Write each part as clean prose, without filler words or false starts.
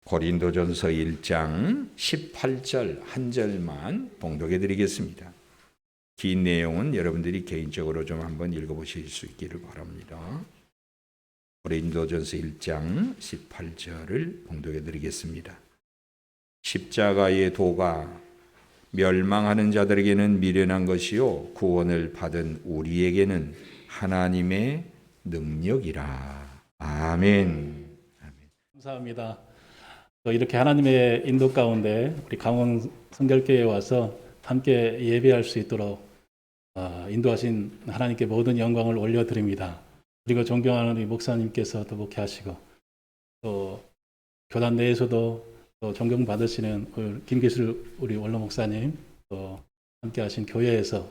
고린도전서 1장 18절 한 절만 봉독해 드리겠습니다. 긴 내용은 여러분들이 개인적으로 좀 한번 읽어보실 수 있기를 바랍니다. 고린도전서 1장 18절을 봉독해 드리겠습니다. 십자가의 도가 멸망하는 자들에게는 미련한 것이요 구원을 받은 우리에게는 하나님의 능력이라. 아멘. 감사합니다. 또 이렇게 하나님의 인도 가운데 우리 강원 성결교회에 와서 함께 예배할 수 있도록 인도하신 하나님께 모든 영광을 올려드립니다. 그리고 존경하는 우리 목사님께서 또 목회하시고 또 교단 내에서도 또 존경받으시는 김기술 우리 원로 목사님 또 함께하신 교회에서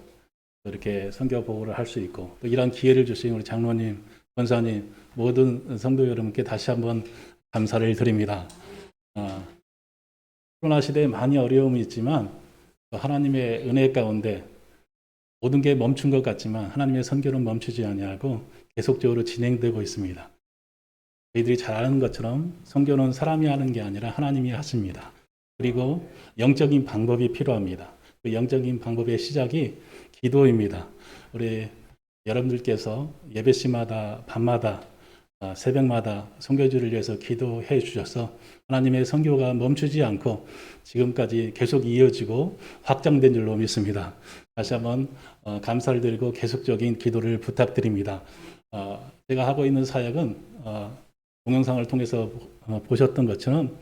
또 이렇게 선교 보고를 할 수 있고 또 이런 기회를 주신 우리 장로님, 권사님 모든 성도 여러분께 다시 한번 감사를 드립니다. 코로나 시대에 많이 어려움이 있지만 하나님의 은혜 가운데 모든 게 멈춘 것 같지만 하나님의 선교는 멈추지 아니하고 계속적으로 진행되고 있습니다. 저희들이 잘 아는 것처럼 선교는 사람이 하는 게 아니라 하나님이 하십니다. 그리고 영적인 방법이 필요합니다. 그 영적인 방법의 시작이 기도입니다. 우리 여러분들께서 예배 시마다 밤마다 새벽마다 선교주를 위해서 기도해 주셔서 하나님의 선교가 멈추지 않고 지금까지 계속 이어지고 확장된 줄로 믿습니다. 다시 한번 감사를 드리고 계속적인 기도를 부탁드립니다. 제가 하고 있는 사역은 동영상을 통해서 보셨던 것처럼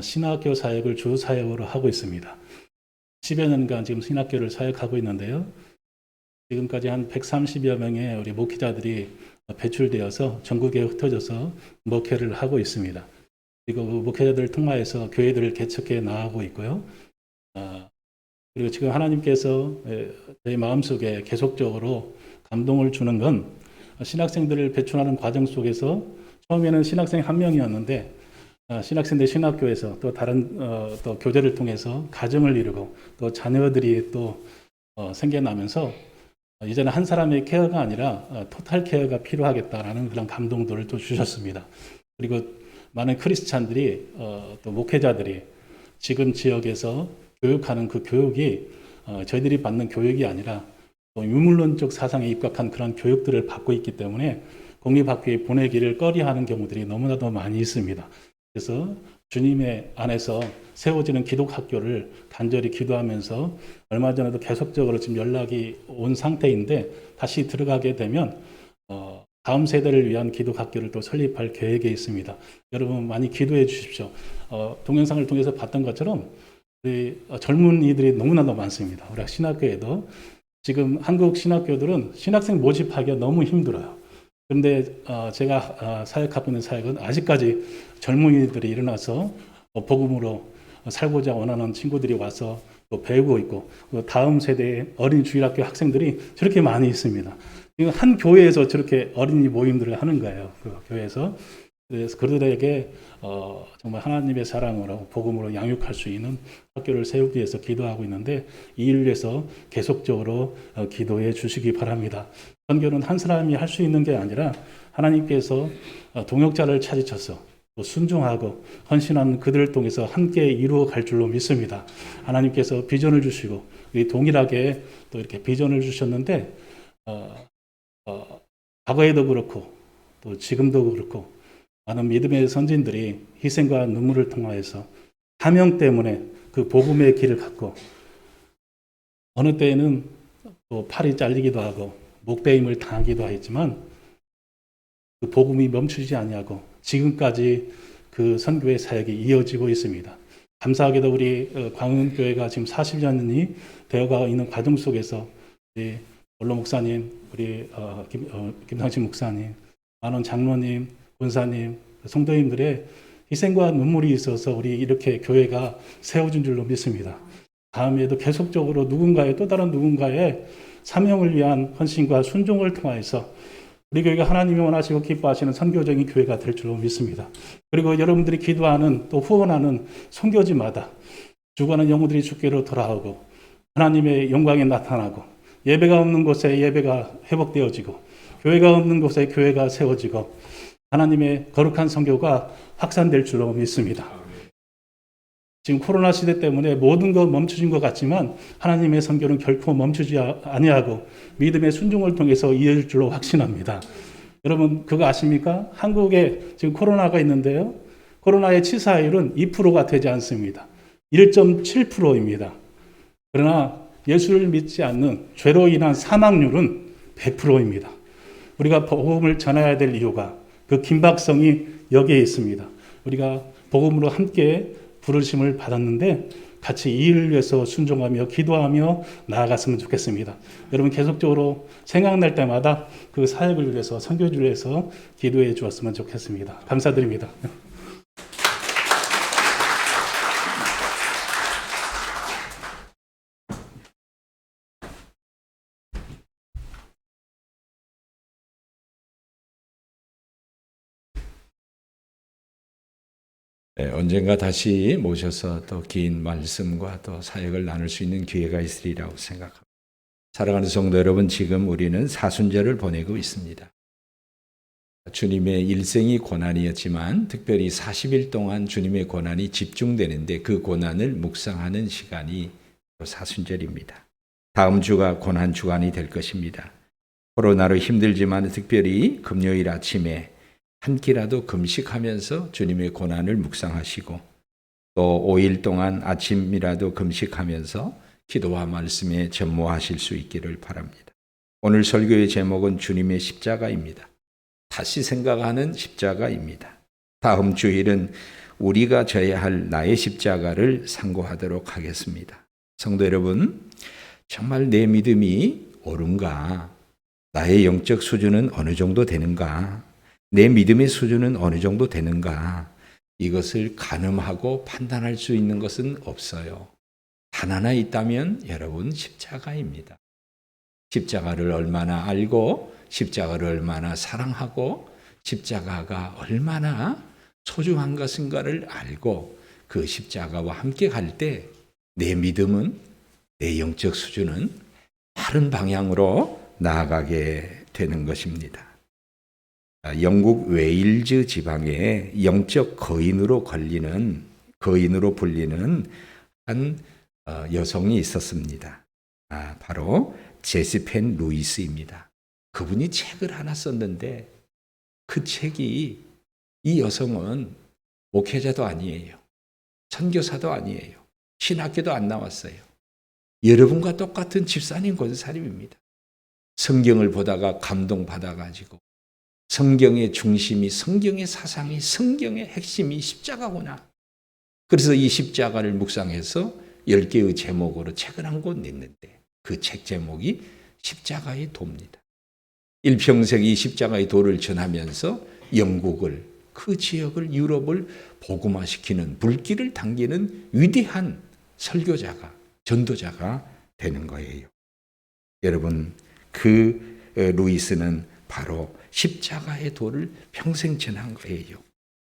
신학교 사역을 주 사역으로 하고 있습니다. 10여 년간 지금 신학교를 사역하고 있는데요. 지금까지 한 130여 명의 우리 목회자들이 배출되어서 전국에 흩어져서 목회를 하고 있습니다. 그리고 그 목회자들을 통하여서 교회들을 개척해 나가고 있고요. 그리고 지금 하나님께서 제 마음속에 계속적으로 감동을 주는 건 신학생들을 배출하는 과정 속에서 처음에는 신학생 한 명이었는데 신학생들 신학교에서 또 다른 또 교제를 통해서 가정을 이루고 또 자녀들이 또 생겨나면서 이제는 한 사람의 케어가 아니라 토탈 케어가 필요하겠다라는 그런 감동들을 또 주셨습니다. 그리고 많은 크리스찬들이 또 목회자들이 지금 지역에서 교육하는 그 교육이 저희들이 받는 교육이 아니라 또 유물론적 사상에 입각한 그런 교육들을 받고 있기 때문에 공립학교에 보내기를 꺼려하는 경우들이 너무나도 많이 있습니다. 그래서 주님의 안에서 세워지는 기독학교를 간절히 기도하면서 얼마 전에도 계속적으로 지금 연락이 온 상태인데 다시 들어가게 되면 다음 세대를 위한 기독학교를 또 설립할 계획에 있습니다. 여러분 많이 기도해 주십시오. 동영상을 통해서 봤던 것처럼 우리 젊은이들이 너무나도 많습니다. 우리 신학교에도 지금 한국 신학교들은 신학생 모집하기가 너무 힘들어요. 그런데 제가 사역하고 있는 사역은 아직까지 젊은이들이 일어나서 복음으로 살고자 원하는 친구들이 와서 또 배우고 있고 다음 세대의 어린 주일학교 학생들이 저렇게 많이 있습니다. 한 교회에서 저렇게 어린이 모임들을 하는 거예요. 그 교회에서. 그래서 그들에게 정말 하나님의 사랑으로 복음으로 양육할 수 있는 학교를 세우기 위해서 기도하고 있는데 이 일을 위해서 계속적으로 기도해 주시기 바랍니다. 선교는 한 사람이 할 수 있는 게 아니라 하나님께서 동역자를 찾으셔서 또 순종하고 헌신하는 그들을 통해서 함께 이루어 갈 줄로 믿습니다. 하나님께서 비전을 주시고 동일하게 또 이렇게 비전을 주셨는데 과거에도 그렇고 또 지금도 그렇고 많은 믿음의 선진들이 희생과 눈물을 통하여서 사명 때문에 그 복음의 길을 갖고 어느 때에는 또 팔이 잘리기도 하고 목베임을 당하기도 하였지만 그 복음이 멈추지 아니하고 지금까지 그 선교의 사역이 이어지고 있습니다. 감사하게도 우리 광운교회가 지금 40년이 되어가고 있는 과정 속에서 우리 원로 목사님, 우리 김상식 목사님, 많은 장로님, 권사님, 성도님들의 희생과 눈물이 있어서 우리 이렇게 교회가 세워진 줄로 믿습니다. 다음에도 계속적으로 누군가의 또 다른 누군가의 사명을 위한 헌신과 순종을 통하여서 우리 교회가 하나님이 원하시고 기뻐하시는 선교적인 교회가 될 줄로 믿습니다. 그리고 여러분들이 기도하는 또 후원하는 선교지마다 죽어가는 영혼들이 주께로 돌아오고 하나님의 영광이 나타나고 예배가 없는 곳에 예배가 회복되어지고 교회가 없는 곳에 교회가 세워지고 하나님의 거룩한 선교가 확산될 줄로 믿습니다. 지금 코로나 시대 때문에 모든 것 멈춰진 것 같지만 하나님의 선교는 결코 멈추지 아니하고 믿음의 순종을 통해서 이어질 줄로 확신합니다. 여러분 그거 아십니까? 한국에 지금 코로나가 있는데요. 코로나의 치사율은 2%가 되지 않습니다. 1.7%입니다. 그러나 예수를 믿지 않는 죄로 인한 사망률은 100%입니다. 우리가 복음을 전해야 될 이유가 그 긴박성이 여기에 있습니다. 우리가 복음으로 함께 부르심을 받았는데 같이 이 일을 위해서 순종하며 기도하며 나아갔으면 좋겠습니다. 여러분 계속적으로 생각날 때마다 그 사역을 위해서 선교주를 위해서 기도해 주었으면 좋겠습니다. 감사드립니다. 네, 언젠가 다시 모셔서 또 긴 말씀과 또 사역을 나눌 수 있는 기회가 있으리라고 생각합니다. 사랑하는 성도 여러분, 지금 우리는 사순절을 보내고 있습니다. 주님의 일생이 고난이었지만 특별히 40일 동안 주님의 고난이 집중되는데 그 고난을 묵상하는 시간이 사순절입니다. 다음 주가 고난 주간이 될 것입니다. 코로나로 힘들지만 특별히 금요일 아침에 한 끼라도 금식하면서 주님의 고난을 묵상하시고 또 5일 동안 아침이라도 금식하면서 기도와 말씀에 전무하실 수 있기를 바랍니다. 오늘 설교의 제목은 주님의 십자가입니다. 다시 생각하는 십자가입니다. 다음 주일은 우리가 져야 할 나의 십자가를 상고하도록 하겠습니다. 성도 여러분, 정말 내 믿음이 옳은가? 나의 영적 수준은 어느 정도 되는가? 내 믿음의 수준은 어느 정도 되는가? 이것을 가늠하고 판단할 수 있는 것은 없어요. 단 하나 있다면 여러분 십자가입니다. 십자가를 얼마나 알고 십자가를 얼마나 사랑하고 십자가가 얼마나 소중한 것인가를 알고 그 십자가와 함께 갈 때 내 믿음은 내 영적 수준은 다른 방향으로 나아가게 되는 것입니다. 영국 웨일즈 지방에 영적 거인으로 불리는 한 여성이 있었습니다. 바로 제시펜 루이스입니다. 그분이 책을 하나 썼는데 그 책이 이 여성은 목회자도 아니에요. 선교사도 아니에요. 신학교도 안 나왔어요. 여러분과 똑같은 집사님 권사님입니다. 성경을 보다가 감동받아가지고 성경의 중심이, 성경의 사상이, 성경의 핵심이 십자가구나. 그래서 이 십자가를 묵상해서 10개의 제목으로 책을 한 권 냈는데 그 책 제목이 십자가의 도입니다. 일평생 이 십자가의 도를 전하면서 영국을, 그 지역을, 유럽을 복음화시키는 불길을 당기는 위대한 설교자가, 전도자가 되는 거예요. 여러분, 그 루이스는 바로 십자가의 도를 평생 전한 거예요.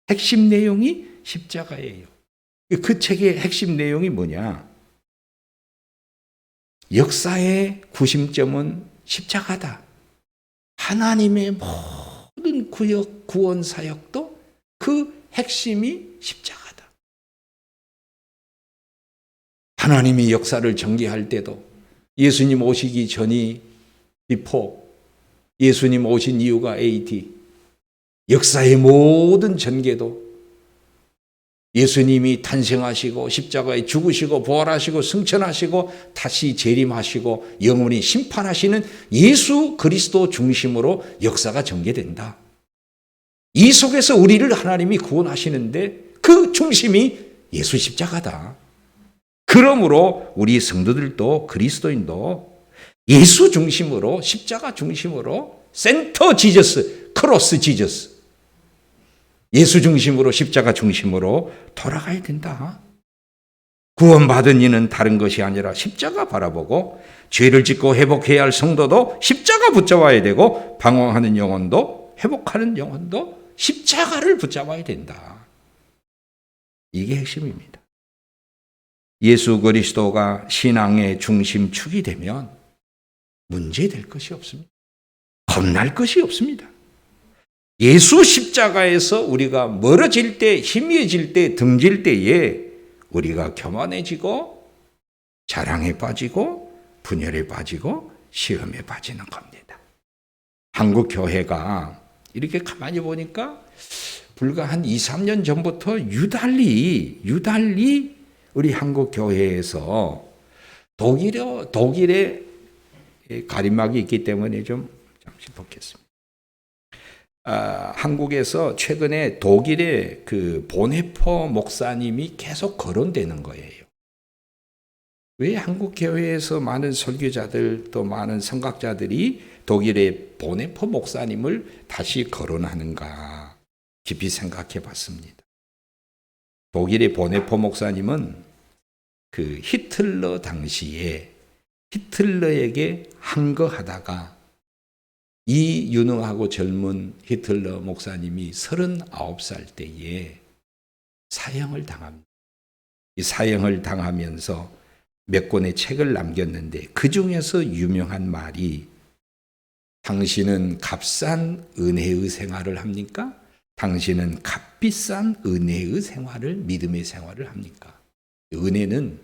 핵심 내용이 십자가예요. 그 책의 핵심 내용이 뭐냐? 역사의 구심점은 십자가다. 하나님의 모든 구원 사역도 그 핵심이 십자가다. 하나님이 역사를 전개할 때도 예수님 오시기 전이 before, 예수님 오신 이유가 AD, 역사의 모든 전개도 예수님이 탄생하시고 십자가에 죽으시고 부활하시고 승천하시고 다시 재림하시고 영원히 심판하시는 예수 그리스도 중심으로 역사가 전개된다. 이 속에서 우리를 하나님이 구원하시는데 그 중심이 예수 십자가다. 그러므로 우리 성도들도 그리스도인도 예수 중심으로, 십자가 중심으로, 센터 지저스, 크로스 지저스, 예수 중심으로, 십자가 중심으로 돌아가야 된다. 구원받은 이는 다른 것이 아니라 십자가 바라보고, 죄를 짓고 회복해야 할 성도도 십자가 붙잡아야 되고, 방황하는 영혼도, 회복하는 영혼도 십자가를 붙잡아야 된다. 이게 핵심입니다. 예수 그리스도가 신앙의 중심축이 되면 문제될 것이 없습니다. 겁날 것이 없습니다. 예수 십자가에서 우리가 멀어질 때, 희미해질 때, 등질 때에 우리가 교만해지고 자랑에 빠지고 분열에 빠지고 시험에 빠지는 겁니다. 한국 교회가 이렇게 가만히 보니까 불과 한 2, 3년 전부터 유달리 우리 한국 교회에서 독일의 가림막이 있기 때문에 좀 잠시 보겠습니다. 한국에서 최근에 독일의 그 보네포 목사님이 계속 거론되는 거예요. 왜 한국 교회에서 많은 설교자들 또 많은 선각자들이 독일의 보네포 목사님을 다시 거론하는가 깊이 생각해 봤습니다. 독일의 보네포 목사님은 그 히틀러 당시에 히틀러에게 항거하다가 이 유능하고 젊은 히틀러 목사님이 39살 때에 사형을 당합니다. 이 사형을 당하면서 몇 권의 책을 남겼는데 그 중에서 유명한 말이 당신은 값싼 은혜의 생활을 합니까? 당신은 값비싼 은혜의 생활을, 믿음의 생활을 합니까? 은혜는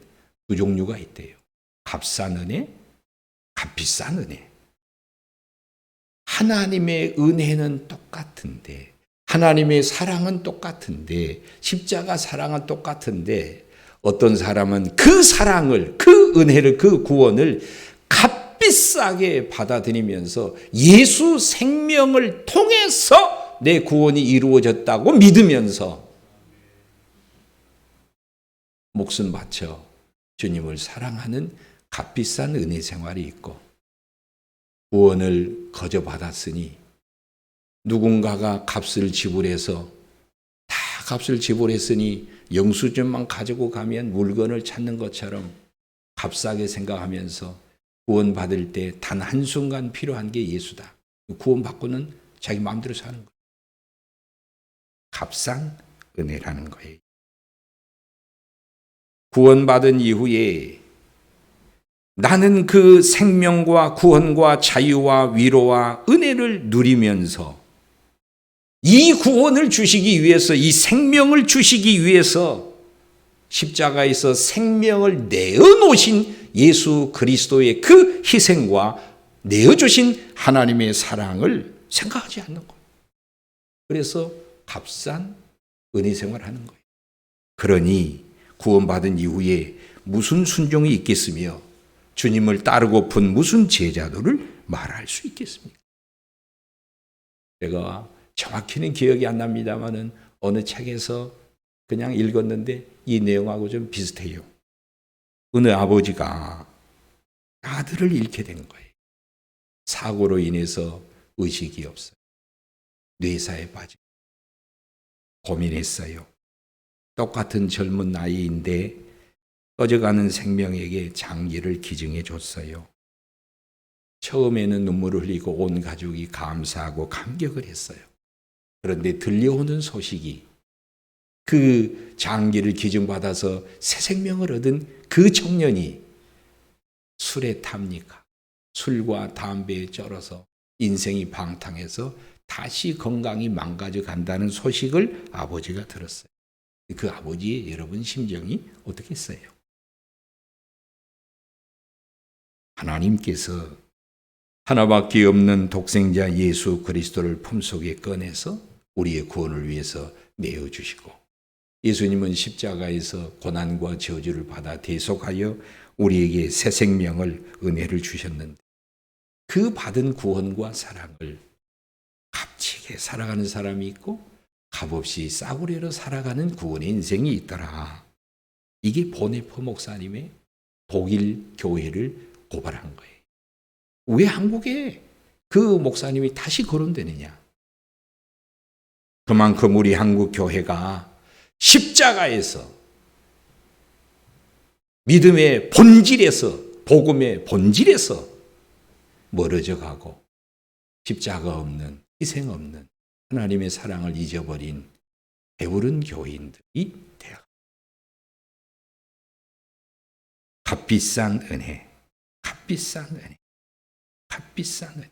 두 종류가 있대요. 값싼 은혜, 값비싼 은혜. 하나님의 은혜는 똑같은데, 하나님의 사랑은 똑같은데, 십자가 사랑은 똑같은데, 어떤 사람은 그 사랑을, 그 은혜를, 그 구원을 값비싸게 받아들이면서 예수 생명을 통해서 내 구원이 이루어졌다고 믿으면서 목숨 바쳐 주님을 사랑하는 값비싼 은혜 생활이 있고, 구원을 거저 받았으니 누군가가 값을 지불해서 다 값을 지불했으니 영수증만 가지고 가면 물건을 찾는 것처럼 값싸게 생각하면서 구원 받을 때 단 한순간 필요한 게 예수다. 구원 받고는 자기 마음대로 사는 거예요. 값싼 은혜라는 거예요. 구원받은 이후에 나는 그 생명과 구원과 자유와 위로와 은혜를 누리면서 이 구원을 주시기 위해서, 이 생명을 주시기 위해서 십자가에서 생명을 내어놓으신 예수 그리스도의 그 희생과 내어주신 하나님의 사랑을 생각하지 않는 거예요. 그래서 값싼 은혜 생활하는 거예요. 그러니 구원받은 이후에 무슨 순종이 있겠으며 주님을 따르고픈 무슨 제자도를 말할 수 있겠습니까? 제가 정확히는 기억이 안 납니다만은 어느 책에서 그냥 읽었는데 이 내용하고 좀 비슷해요. 어느 아버지가 아들을 잃게 된 거예요. 사고로 인해서 의식이 없어요. 뇌사에 빠지고 고민했어요. 똑같은 젊은 나이인데 꺼져가는 생명에게 장기를 기증해 줬어요. 처음에는 눈물을 흘리고 온 가족이 감사하고 감격을 했어요. 그런데 들려오는 소식이 그 장기를 기증받아서 새 생명을 얻은 그 청년이 술에 탑니까? 술과 담배에 쩔어서 인생이 방탕해서 다시 건강이 망가져 간다는 소식을 아버지가 들었어요. 그 아버지의 여러분 심정이 어떻겠어요? 하나님께서 하나밖에 없는 독생자 예수 그리스도를 품속에 꺼내서 우리의 구원을 위해서 내어주시고, 예수님은 십자가에서 고난과 저주를 받아 대속하여 우리에게 새 생명을, 은혜를 주셨는데 그 받은 구원과 사랑을 값지게 살아가는 사람이 있고 값없이 싸구려로 살아가는 구원의 인생이 있더라. 이게 보네포 목사님의 독일 교회를 고발한 거예요. 왜 한국에 그 목사님이 다시 거론되느냐? 그만큼 우리 한국 교회가 십자가에서, 믿음의 본질에서, 복음의 본질에서 멀어져 가고 십자가 없는, 희생 없는 하나님의 사랑을 잊어버린 배부른 교인들이 되어 값비싼 은혜, 값비싼 은혜, 값비싼 은혜.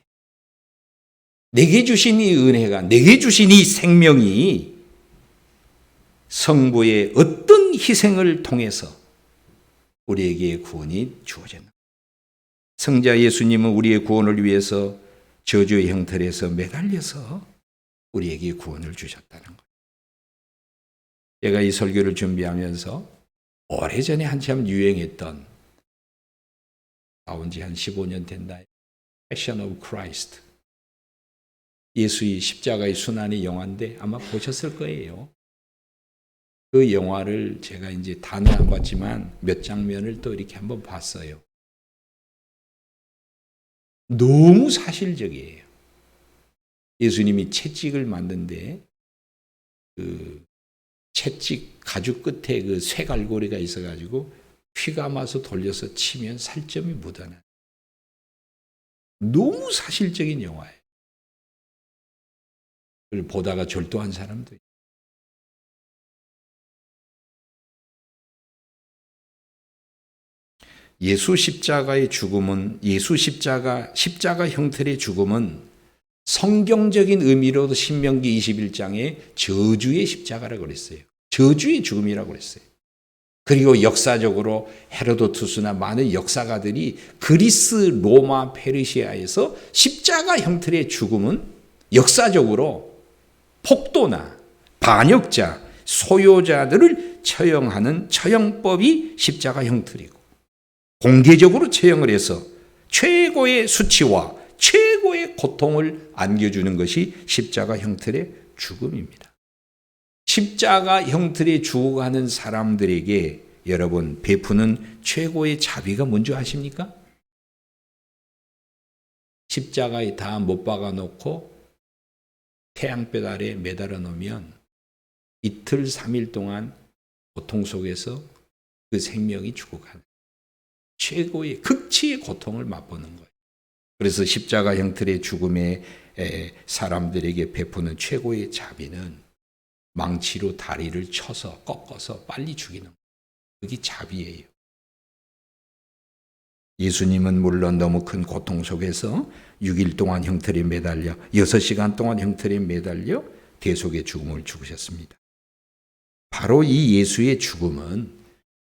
내게 주신 이 은혜가, 내게 주신 이 생명이 성부의 어떤 희생을 통해서 우리에게 구원이 주어졌나? 성자 예수님은 우리의 구원을 위해서 저주의 형틀에서 매달려서 우리에게 구원을 주셨다는 거예요. 제가 이 설교를 준비하면서 오래전에 한참 유행했던, 나온 지 한 15년 됐나요? Passion of Christ. 예수의 십자가의 순환의 영화인데 아마 보셨을 거예요. 그 영화를 제가 이제 다는 안 봤지만 몇 장면을 또 이렇게 한번 봤어요. 너무 사실적이에요. 예수님이 채찍을 만든데 그 채찍 가죽 끝에 그 쇠갈고리가 있어가지고 휘가 마서 돌려서 치면 살점이 묻어나요. 너무 사실적인 영화예요. 그걸 보다가 절도한 사람도 있어요. 예수 십자가의 죽음은, 예수 십자가 형틀의 죽음은 성경적인 의미로도 신명기 21장에 저주의 십자가라고 그랬어요. 저주의 죽음이라고 그랬어요. 그리고 역사적으로 헤로도투스나 많은 역사가들이 그리스, 로마, 페르시아에서 십자가 형틀의 죽음은 역사적으로 폭도나 반역자, 소요자들을 처형하는 처형법이 십자가 형틀이고, 공개적으로 처형을 해서 최고의 수치와 최고의 고통을 안겨주는 것이 십자가 형틀의 죽음입니다. 십자가 형틀에 죽어가는 사람들에게 여러분 베푸는 최고의 자비가 뭔지 아십니까? 십자가에 다 못 박아 놓고 태양볕 아래 매달아 놓으면 이틀 3일 동안 고통 속에서 그 생명이 죽어가는 최고의 극치의 고통을 맛보는 거예요. 그래서 십자가 형틀의 죽음에 사람들에게 베푸는 최고의 자비는 망치로 다리를 쳐서 꺾어서 빨리 죽이는 거예요. 그게 자비예요. 예수님은 물론 너무 큰 고통 속에서 6일 동안 형틀에 매달려 6시간 동안 형틀에 매달려 대속의 죽음을 죽으셨습니다. 바로 이 예수의 죽음은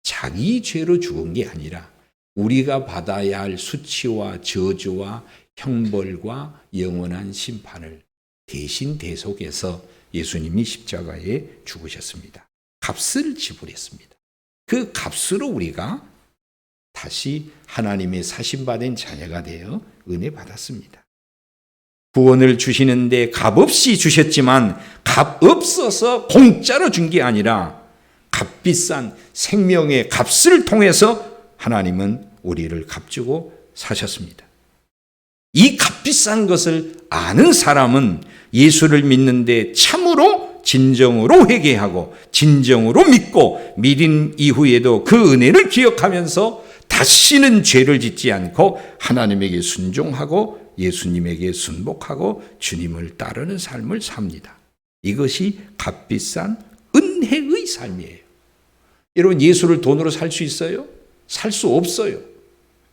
자기 죄로 죽은 게 아니라 우리가 받아야 할 수치와 저주와 형벌과 영원한 심판을 대신 대속해서 예수님이 십자가에 죽으셨습니다. 값을 지불했습니다. 그 값으로 우리가 다시 하나님의 사신받은 자녀가 되어 은혜 받았습니다. 구원을 주시는데 값없이 주셨지만 값없어서 공짜로 준 게 아니라 값비싼 생명의 값을 통해서 하나님은 우리를 값주고 사셨습니다. 이 값비싼 것을 아는 사람은 예수를 믿는데 참으로 진정으로 회개하고 진정으로 믿고 믿은 이후에도 그 은혜를 기억하면서 다시는 죄를 짓지 않고 하나님에게 순종하고 예수님에게 순복하고 주님을 따르는 삶을 삽니다. 이것이 값비싼 은혜의 삶이에요. 여러분, 예수를 돈으로 살 수 있어요? 살 수 없어요.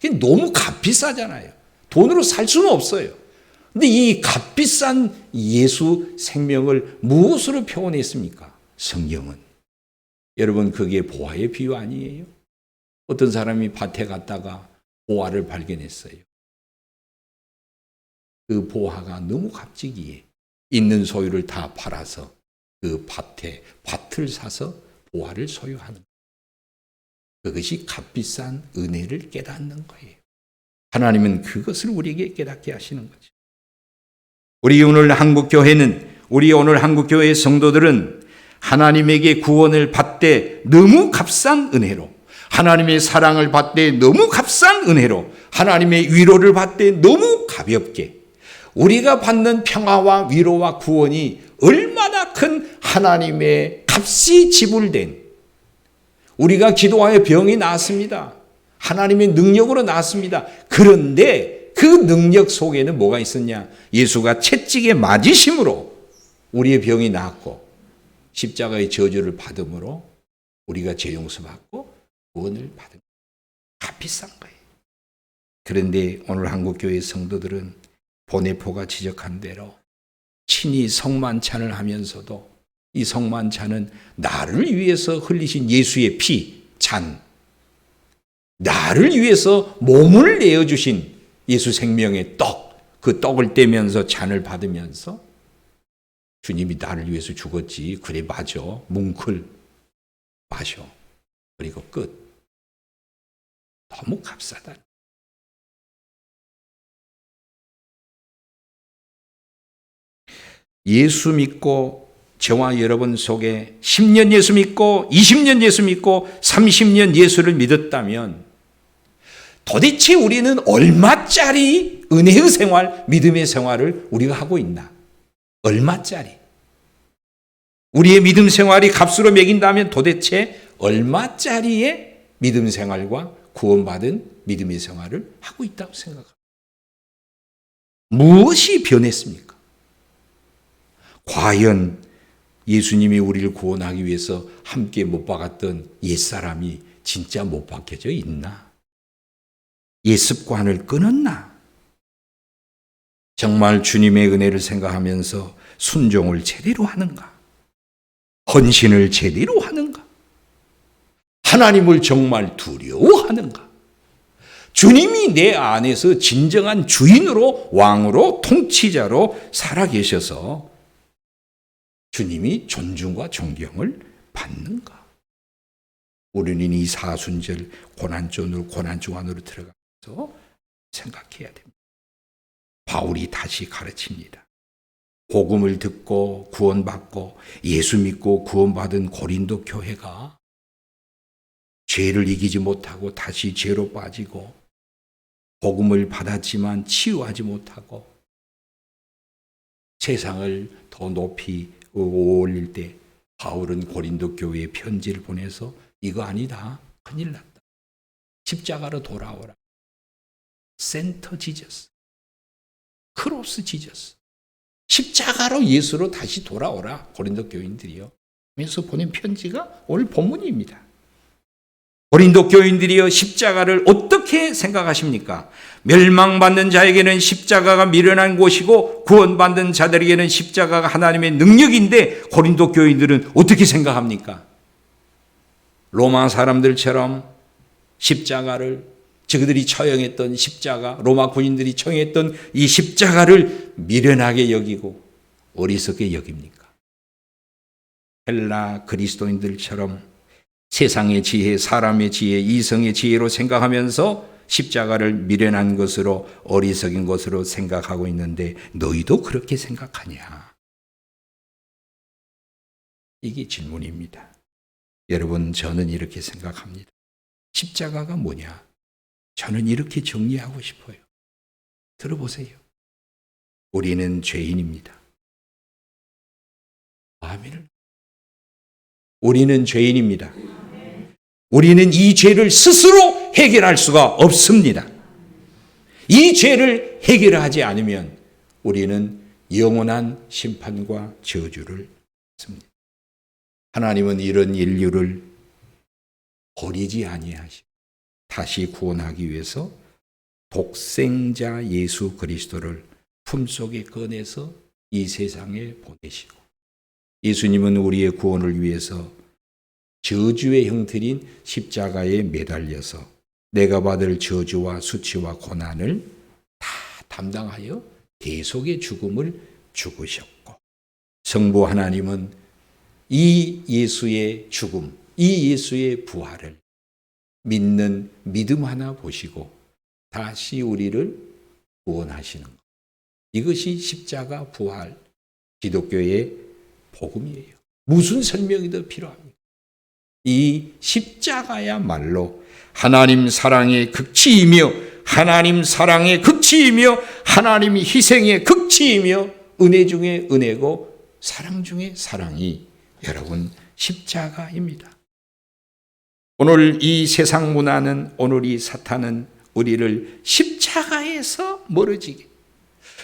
그게 너무 값비싸잖아요. 돈으로 살 수는 없어요. 근데 이 값비싼 예수 생명을 무엇으로 표현했습니까? 성경은. 여러분, 그게 보화의 비유 아니에요? 어떤 사람이 밭에 갔다가 보화를 발견했어요. 그 보화가 너무 값지기에 있는 소유를 다 팔아서 그 밭을 사서 보화를 소유하는 거예요. 그것이 값비싼 은혜를 깨닫는 거예요. 하나님은 그것을 우리에게 깨닫게 하시는 거죠. 우리 오늘 한국교회의 성도들은 하나님에게 구원을 받되 너무 값싼 은혜로, 하나님의 사랑을 받되 너무 값싼 은혜로, 하나님의 위로를 받되 너무 가볍게, 우리가 받는 평화와 위로와 구원이 얼마나 큰 하나님의 값이 지불된, 우리가 기도하여 병이 나았습니다. 하나님의 능력으로 나았습니다. 그런데 그 능력 속에는 뭐가 있었냐? 예수가 채찍에 맞으심으로 우리의 병이 나았고 십자가의 저주를 받음으로 우리가 죄 용서받고 구원을 받은 거예요. 값비싼 거예요. 그런데 오늘 한국교회 성도들은 보네포가 지적한 대로 친히 성만찬을 하면서도 이 성만찬은 나를 위해서 흘리신 예수의 피, 잔, 나를 위해서 몸을 내어주신 예수 생명의 떡, 그 떡을 떼면서 잔을 받으면서 주님이 나를 위해서 죽었지. 그래, 맞아. 뭉클 마셔. 그리고 끝. 너무 값싸다. 예수 믿고 저와 여러분 속에 10년 예수 믿고 20년 예수 믿고 30년 예수를 믿었다면 도대체 우리는 얼마짜리 은혜의 생활, 믿음의 생활을 우리가 하고 있나? 얼마짜리? 우리의 믿음 생활이 값으로 매긴다면 도대체 얼마짜리의 믿음 생활과 구원받은 믿음의 생활을 하고 있다고 생각합니다. 무엇이 변했습니까? 과연 예수님이 우리를 구원하기 위해서 함께 못 박았던 옛사람이 진짜 못 박혀져 있나? 옛 습관을 끊었나? 정말 주님의 은혜를 생각하면서 순종을 제대로 하는가? 헌신을 제대로 하는가? 하나님을 정말 두려워하는가? 주님이 내 안에서 진정한 주인으로, 왕으로, 통치자로 살아계셔서 주님이 존중과 존경을 받는가? 우리는 이 사순절 고난 중 안으로 들어가서 생각해야 됩니다. 바울이 다시 가르칩니다. 복음을 듣고 구원받고 예수 믿고 구원받은 고린도 교회가 죄를 이기지 못하고 다시 죄로 빠지고 복음을 받았지만 치유하지 못하고 세상을 더 높이 올릴 때 바울은 고린도 교회에 편지를 보내서 이거 아니다. 큰일 났다. 십자가로 돌아오라. 센터 지저스. 크로스 지저스. 십자가로 예수로 다시 돌아오라. 고린도 교인들이요. 그래서 보낸 편지가 오늘 본문입니다. 고린도 교인들이여 십자가를 어떻게 생각하십니까? 멸망받는 자에게는 십자가가 미련한 곳이고 구원받는 자들에게는 십자가가 하나님의 능력인데 고린도 교인들은 어떻게 생각합니까? 로마 사람들처럼 십자가를 저들이 처형했던 십자가, 로마 군인들이 처형했던 이 십자가를 미련하게 여기고 어리석게 여깁니까? 헬라 그리스도인들처럼 세상의 지혜, 사람의 지혜, 이성의 지혜로 생각하면서 십자가를 미련한 것으로 어리석인 것으로 생각하고 있는데 너희도 그렇게 생각하냐? 이게 질문입니다. 여러분, 저는 이렇게 생각합니다. 십자가가 뭐냐? 저는 이렇게 정리하고 싶어요. 들어보세요. 우리는 죄인입니다. 아멘. 우리는 죄인입니다. 우리는 이 죄를 스스로 해결할 수가 없습니다. 이 죄를 해결하지 않으면 우리는 영원한 심판과 저주를 받습니다. 하나님은 이런 인류를 버리지 아니하시고 다시 구원하기 위해서 독생자 예수 그리스도를 품속에 꺼내서 이 세상에 보내시고 예수님은 우리의 구원을 위해서 저주의 형틀인 십자가에 매달려서 내가 받을 저주와 수치와 고난을 다 담당하여 대속의 죽음을 죽으셨고 성부 하나님은 이 예수의 죽음, 이 예수의 부활을 믿는 믿음 하나 보시고 다시 우리를 구원하시는 것. 이것이 십자가 부활, 기독교의 복음이에요. 무슨 설명이 더 필요합니까? 이 십자가야말로 하나님 사랑의 극치이며 하나님 사랑의 극치이며 하나님이 희생의 극치이며 은혜 중에 은혜고 사랑 중에 사랑이 여러분 십자가입니다. 오늘 이 세상 문화는 오늘 이 사탄은 우리를 십자가에서 멀어지게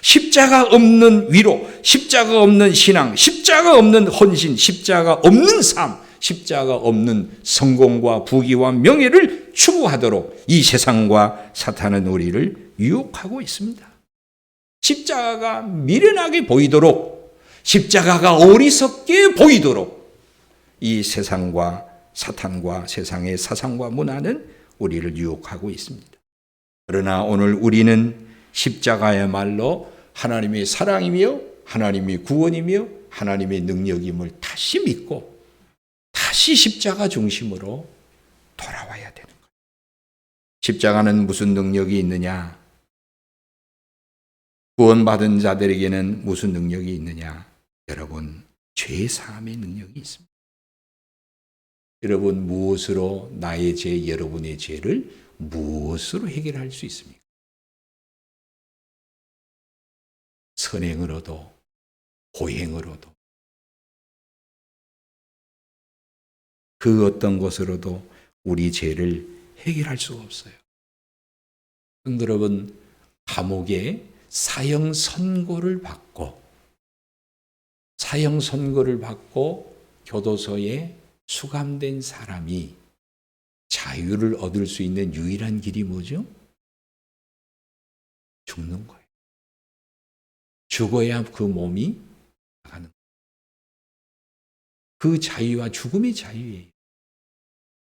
십자가 없는 위로, 십자가 없는 신앙, 십자가 없는 헌신, 십자가 없는 삶, 십자가 없는 성공과 부귀와 명예를 추구하도록 이 세상과 사탄은 우리를 유혹하고 있습니다. 십자가가 미련하게 보이도록 십자가가 어리석게 보이도록 이 세상과 사탄과 세상의 사상과 문화는 우리를 유혹하고 있습니다. 그러나 오늘 우리는 십자가야말로 하나님의 사랑이며 하나님의 구원이며 하나님의 능력임을 다시 믿고 다시 십자가 중심으로 돌아와야 되는 거예요. 십자가는 무슨 능력이 있느냐? 구원받은 자들에게는 무슨 능력이 있느냐? 여러분, 죄사함의 능력이 있습니다. 여러분, 무엇으로 나의 죄, 여러분의 죄를 무엇으로 해결할 수 있습니까? 선행으로도 고행으로도 그 어떤 것으로도 우리 죄를 해결할 수가 없어요. 여러분, 감옥에 사형 선고를 받고 교도소에 수감된 사람이 자유를 얻을 수 있는 유일한 길이 뭐죠? 죽는 거예요. 죽어야 그 몸이 나가는 거예요. 그 자유와 죽음의 자유예요.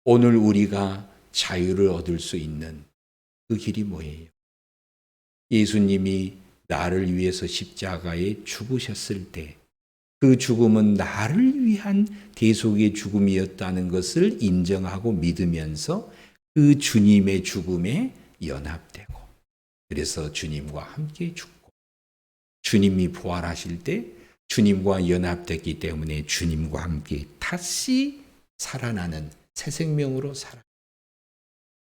오늘 우리가 자유를 얻을 수 있는 그 길이 뭐예요? 예수님이 나를 위해서 십자가에 죽으셨을 때 그 죽음은 나를 위한 대속의 죽음이었다는 것을 인정하고 믿으면서 그 주님의 죽음에 연합되고 그래서 주님과 함께 죽고 주님이 부활하실 때 주님과 연합됐기 때문에 주님과 함께 다시 살아나는 새 생명으로 살아.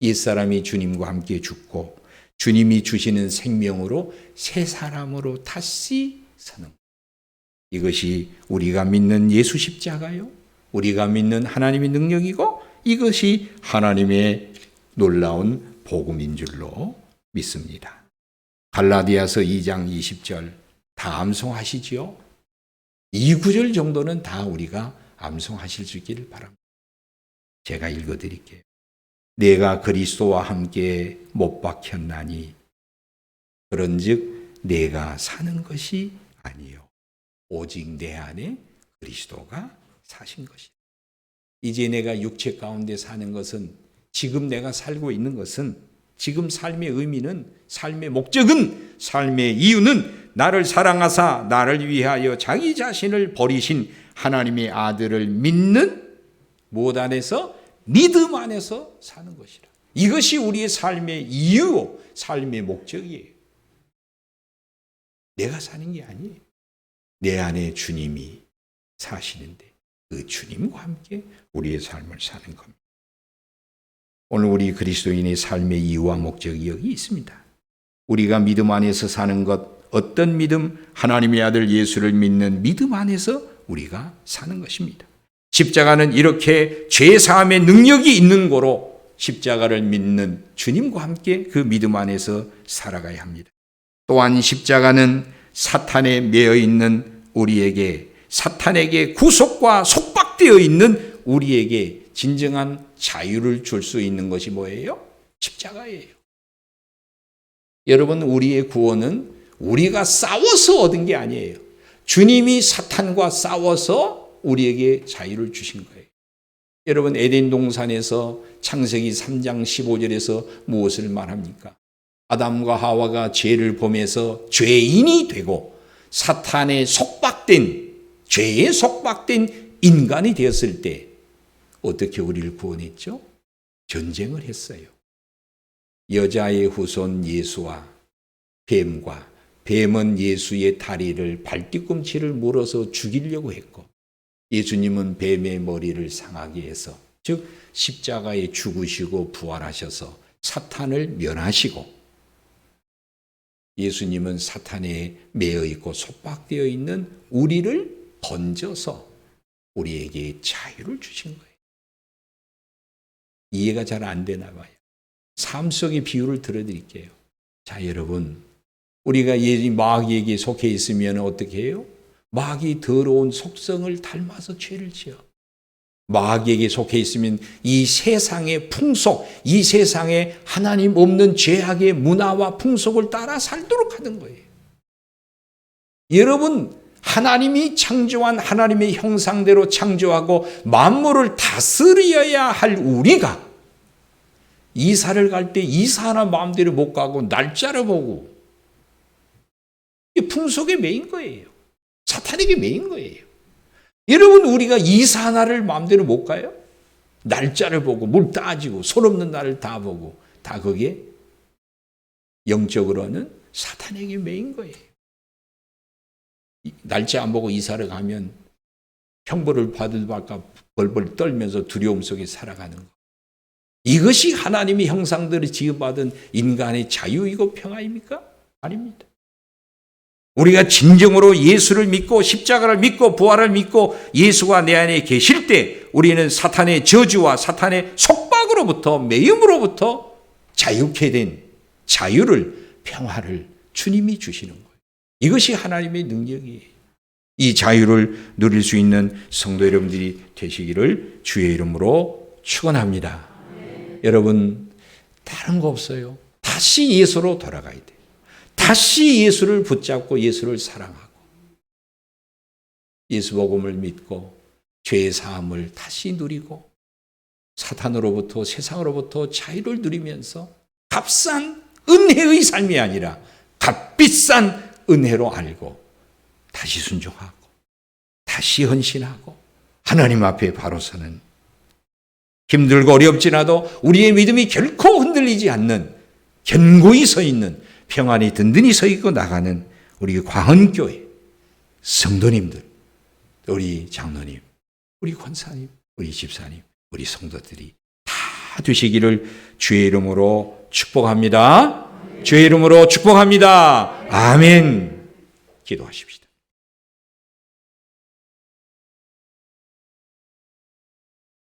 옛사람이 주님과 함께 죽고 주님이 주시는 생명으로 새 사람으로 다시 사는 것. 이것이 우리가 믿는 예수 십자가요. 우리가 믿는 하나님의 능력이고 이것이 하나님의 놀라운 복음인 줄로 믿습니다. 갈라디아서 2장 20절 다 암송하시지요? 2구절 정도는 다 우리가 암송하실 수 있기를 바랍니다. 제가 읽어드릴게요. 내가 그리스도와 함께 못 박혔나니 그런즉 내가 사는 것이 아니요 오직 내 안에 그리스도가 사신 것이다. 이제 내가 육체 가운데 사는 것은 지금 내가 살고 있는 것은 지금 삶의 의미는 삶의 목적은 삶의 이유는 나를 사랑하사 나를 위하여 자기 자신을 버리신 하나님의 아들을 믿는 무엇 안에서? 믿음 안에서 사는 것이라. 이것이 우리의 삶의 이유고 삶의 목적이에요. 내가 사는 게 아니에요. 내 안에 주님이 사시는데 그 주님과 함께 우리의 삶을 사는 겁니다. 오늘 우리 그리스도인의 삶의 이유와 목적이 여기 있습니다. 우리가 믿음 안에서 사는 것, 어떤 믿음? 하나님의 아들 예수를 믿는 믿음 안에서 우리가 사는 것입니다. 십자가는 이렇게 죄사함의 능력이 있는 거로 십자가를 믿는 주님과 함께 그 믿음 안에서 살아가야 합니다. 또한 십자가는 사탄에 매여 있는 우리에게, 사탄에게 구속과 속박되어 있는 우리에게 진정한 자유를 줄 수 있는 것이 뭐예요? 십자가예요. 여러분, 우리의 구원은 우리가 싸워서 얻은 게 아니에요. 주님이 사탄과 싸워서 우리에게 자유를 주신 거예요. 여러분, 에덴 동산에서 창세기 3장 15절에서 무엇을 말합니까? 아담과 하와가 죄를 범해서 죄인이 되고 사탄에 속박된, 죄에 속박된 인간이 되었을 때 어떻게 우리를 구원했죠? 전쟁을 했어요. 여자의 후손 예수와 뱀과, 뱀은 예수의 다리를 발뒤꿈치를 물어서 죽이려고 했고 예수님은 뱀의 머리를 상하게 해서, 즉 십자가에 죽으시고 부활하셔서 사탄을 멸하시고 예수님은 사탄에 매여 있고 속박되어 있는 우리를 건져서 우리에게 자유를 주신 거예요. 이해가 잘 안 되나 봐요. 삶 속의 비유를 들어드릴게요. 자, 여러분, 우리가 마귀에게 속해 있으면 어떻게 해요? 마귀 더러운 속성을 닮아서 죄를 지어. 마귀에게 속해 있으면 이 세상의 풍속, 이 세상에 하나님 없는 죄악의 문화와 풍속을 따라 살도록 하는 거예요. 여러분, 하나님이 창조한 하나님의 형상대로 창조하고 만물을 다스려야 할 우리가 이사를 갈 때 이사 하나 마음대로 못 가고 날짜를 보고 이게 풍속에 매인 거예요. 사탄에게 매인 거예요. 여러분, 우리가 이사 하나를 마음대로 못 가요? 날짜를 보고 물 따지고 손 없는 날을 다 보고 다 거기에 영적으로는 사탄에게 매인 거예요. 날짜 안 보고 이사를 가면 형벌을 받을까 벌벌 떨면서 두려움 속에 살아가는 것. 이것이 하나님의 형상대로 지어받은 인간의 자유이고 평화입니까? 아닙니다. 우리가 진정으로 예수를 믿고 십자가를 믿고 부활을 믿고 예수가 내 안에 계실 때 우리는 사탄의 저주와 사탄의 속박으로부터 매임으로부터 자유케 된 자유를, 평화를 주님이 주시는 거예요. 이것이 하나님의 능력이에요. 이 자유를 누릴 수 있는 성도 여러분들이 되시기를 주의 이름으로 축원합니다. 여러분, 다른 거 없어요. 다시 예수로 돌아가야 돼요. 다시 예수를 붙잡고 예수를 사랑하고 예수 복음을 믿고 죄의 사함을 다시 누리고 사탄으로부터 세상으로부터 자유를 누리면서 값싼 은혜의 삶이 아니라 값비싼 은혜로 알고 다시 순종하고 다시 헌신하고 하나님 앞에 바로 서는, 힘들고 어렵지라도 우리의 믿음이 결코 흔들리지 않는, 견고히 서 있는, 평안히 든든히 서 있고 나가는 우리 광원교회 성도님들, 우리 장로님, 우리 권사님, 우리 집사님, 우리 성도들이 다 되시기를 주의 이름으로 축복합니다. 주의 이름으로 축복합니다. 아멘. 기도하십시다.